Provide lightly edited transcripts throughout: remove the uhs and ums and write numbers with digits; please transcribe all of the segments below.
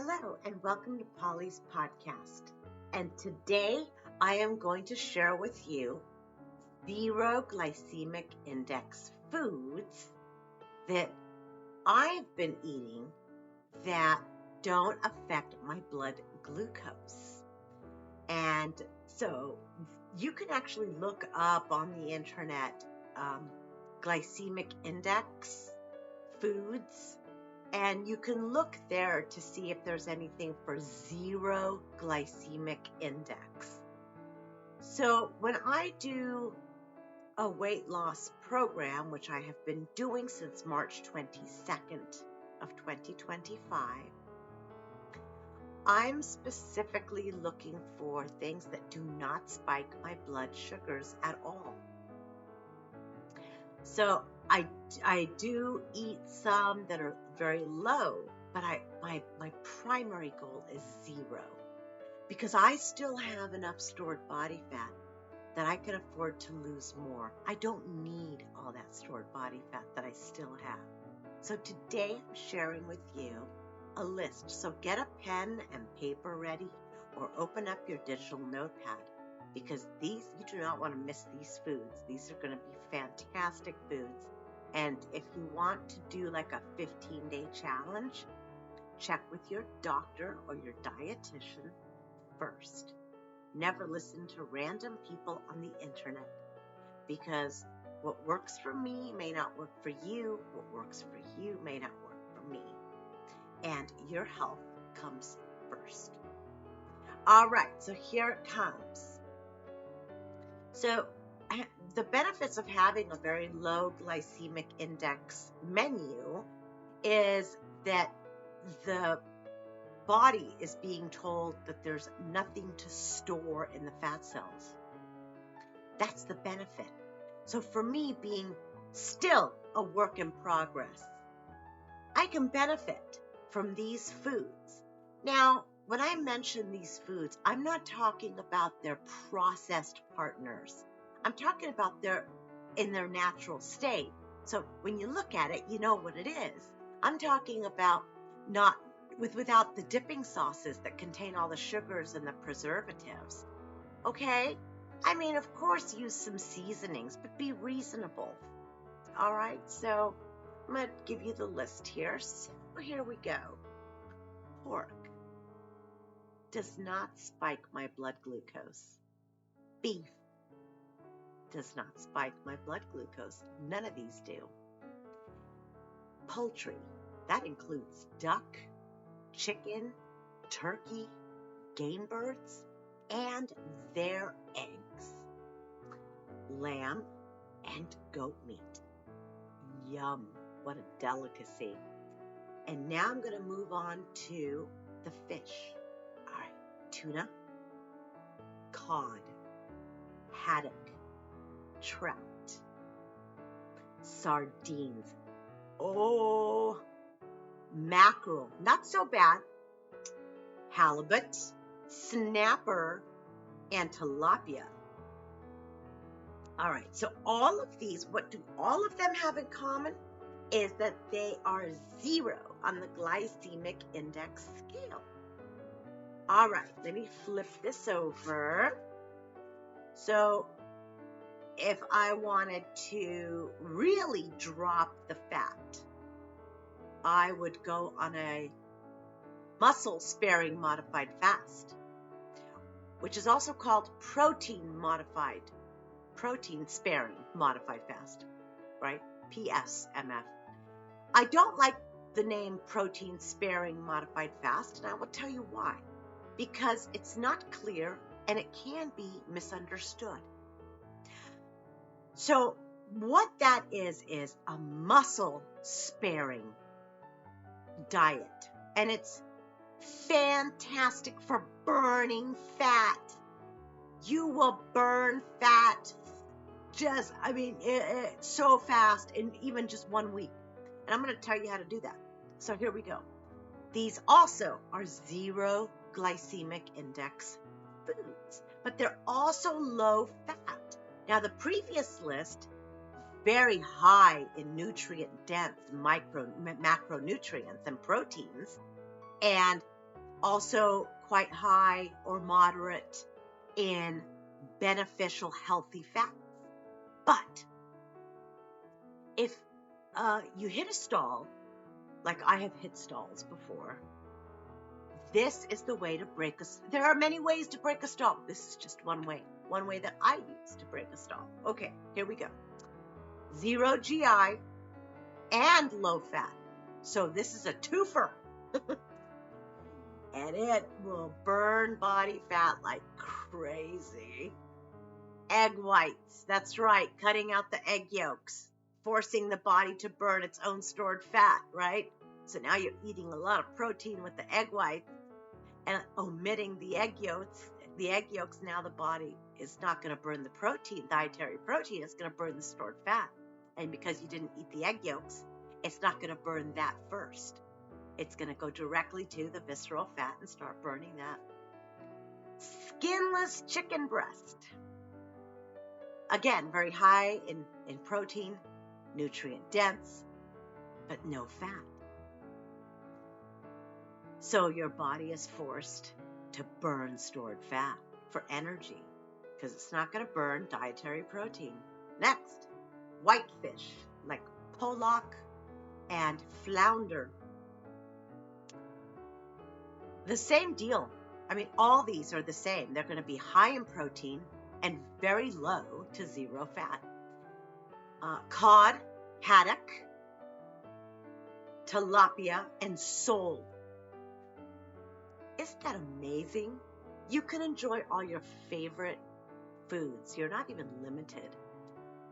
Hello, and welcome to Polly's podcast. And today I am going to share with you zero glycemic index foods that I've been eating that don't affect my blood glucose. And so you can actually look up on the internet glycemic index foods. And you can look there to see if there's anything for zero glycemic index. So when I do a weight loss program, which I have been doing since March 22nd of 2025, I'm specifically looking for things that do not spike my blood sugars at all. So I do eat some that are very low, but my primary goal is zero because I still have enough stored body fat that I can afford to lose more. I don't need all that stored body fat that I still have. So today I'm sharing with you a list. So get a pen and paper ready or open up your digital notepad because you do not want to miss these foods. These are going to be fantastic foods. And if you want to do like a 15-day challenge, check with your doctor or your dietitian first. Never listen to random people on the internet because what works for me may not work for you. What works for you may not work for me. And your health comes first. All right, so here it comes. So the benefits of having a very low glycemic index menu is that the body is being told that there's nothing to store in the fat cells. That's the benefit. So for me, being still a work in progress, I can benefit from these foods. Now, when I mention these foods, I'm not talking about their processed partners. I'm talking about in their natural state. So when you look at it, you know what it is. I'm talking about without the dipping sauces that contain all the sugars and the preservatives. Okay? I mean, of course, use some seasonings, but be reasonable. All right? So I'm going to give you the list here. So here we go. Pork does not spike my blood glucose. Beef does not spike my blood glucose. None of these do. Poultry, that includes duck, chicken, turkey, game birds, and their eggs. Lamb and goat meat. Yum, what a delicacy. And now I'm going to move on to the fish. All right, tuna, cod, haddock, trout, sardines. Oh, mackerel, not so bad. Halibut, snapper, and tilapia. All right, so all of these, what do all of them have in common is that they are zero on the glycemic index scale. All right, let me flip this over. So if I wanted to really drop the fat, I would go on a muscle-sparing modified fast, which is also called protein-sparing modified fast, right? PSMF. I don't like the name protein-sparing modified fast, and I will tell you why. Because it's not clear and it can be misunderstood. So what that is a muscle-sparing diet, and it's fantastic for burning fat. You will burn fat it's so fast in even just 1 week. And I'm going to tell you how to do that. So here we go. These also are zero glycemic index foods, but they're also low fat. Now, the previous list, very high in nutrient-dense macronutrients and proteins, and Also quite high or moderate in beneficial healthy fats. But if you hit a stall, like I have hit stalls before, this is the way to break a stall. There are many ways to break a stall. This is just one way that I use to break a stall. Okay, here we go. 0 GI and low fat. So this is a twofer. And it will burn body fat like crazy. Egg whites, that's right, cutting out the egg yolks, forcing the body to burn its own stored fat, right? So now you're eating a lot of protein with the egg whites and omitting the egg yolks. The egg yolks, now the body is not going to burn the protein, dietary protein, it's going to burn the stored fat. And because you didn't eat the egg yolks, it's not going to burn that first. It's going to go directly to the visceral fat and start burning that. Skinless chicken breast. Again, very high in protein, nutrient dense, but no fat. So your body is forced to burn stored fat for energy because it's not going to burn dietary protein. Next, whitefish like pollock and flounder. The same deal. I mean, all these are the same. They're going to be high in protein and very low to 0 fat. Cod, haddock, tilapia, and sole. Isn't that amazing? You can enjoy all your favorite foods. You're not even limited.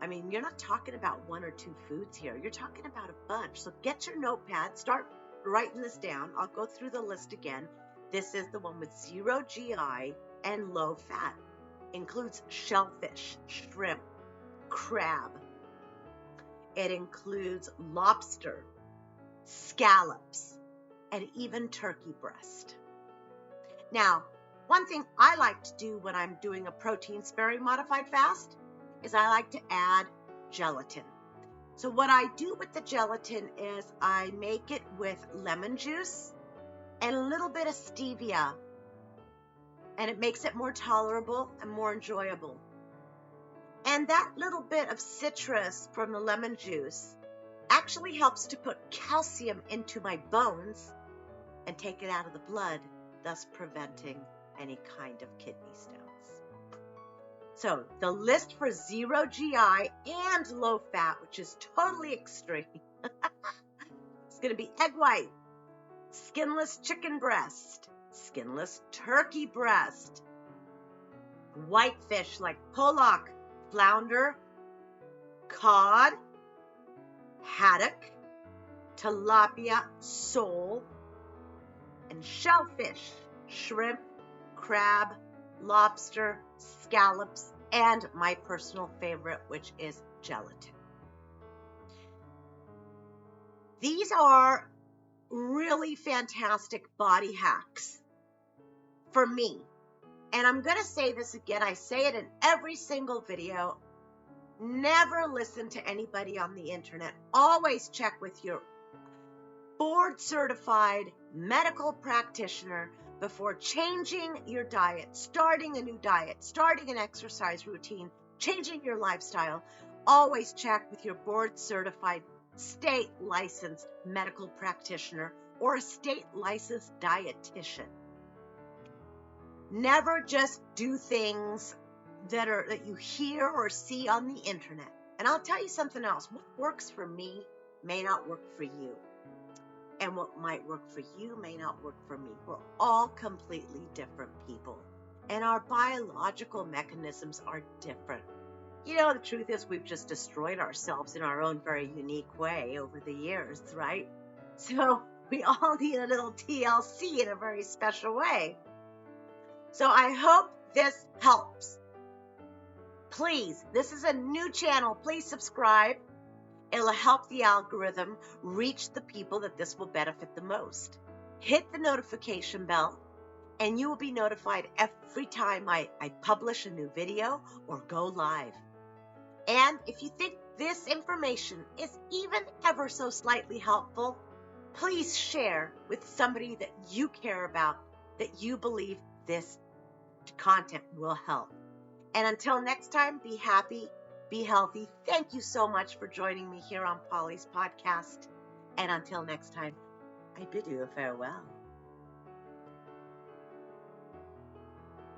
I mean, you're not talking about 1 or 2 foods here. You're talking about a bunch. So get your notepad, start writing this down. I'll go through the list again. This is the one with 0 GI and low fat. Includes shellfish, shrimp, crab. It includes lobster, scallops, and even turkey breast. Now, one thing I like to do when I'm doing a protein-sparing modified fast is I like to add gelatin. So what I do with the gelatin is I make it with lemon juice and a little bit of stevia, and it makes it more tolerable and more enjoyable. And that little bit of citrus from the lemon juice actually helps to put calcium into my bones and take it out of the blood, thus preventing any kind of kidney stones. So the list for 0 GI and low fat, which is totally extreme, it's going to be egg white, skinless chicken breast, skinless turkey breast, whitefish like pollock, flounder, cod, haddock, tilapia, sole, and shellfish, shrimp, crab, lobster, scallops, and my personal favorite, which is gelatin. These are really fantastic body hacks for me. And I'm going to say this again. I say it in every single video. Never listen to anybody on the internet. Always check with your board-certified medical practitioner before changing your diet, starting a new diet, starting an exercise routine, changing your lifestyle. Always check with your board-certified, state-licensed medical practitioner or a state-licensed dietitian. Never just do things that you hear or see on the internet. And I'll tell you something else. What works for me may not work for you. And what might work for you may not work for me. We're all completely different people. And our biological mechanisms are different. You know, the truth is we've just destroyed ourselves in our own very unique way over the years, right? So we all need a little TLC in a very special way. So I hope this helps. Please, this is a new channel. Please subscribe. It'll help the algorithm reach the people that this will benefit the most. Hit the notification bell, and you will be notified every time I publish a new video or go live. And if you think this information is even ever so slightly helpful, please share with somebody that you care about that you believe this content will help. And until next time, be happy, be healthy. Thank you so much for joining me here on Polly's podcast. And until next time, I bid you a farewell.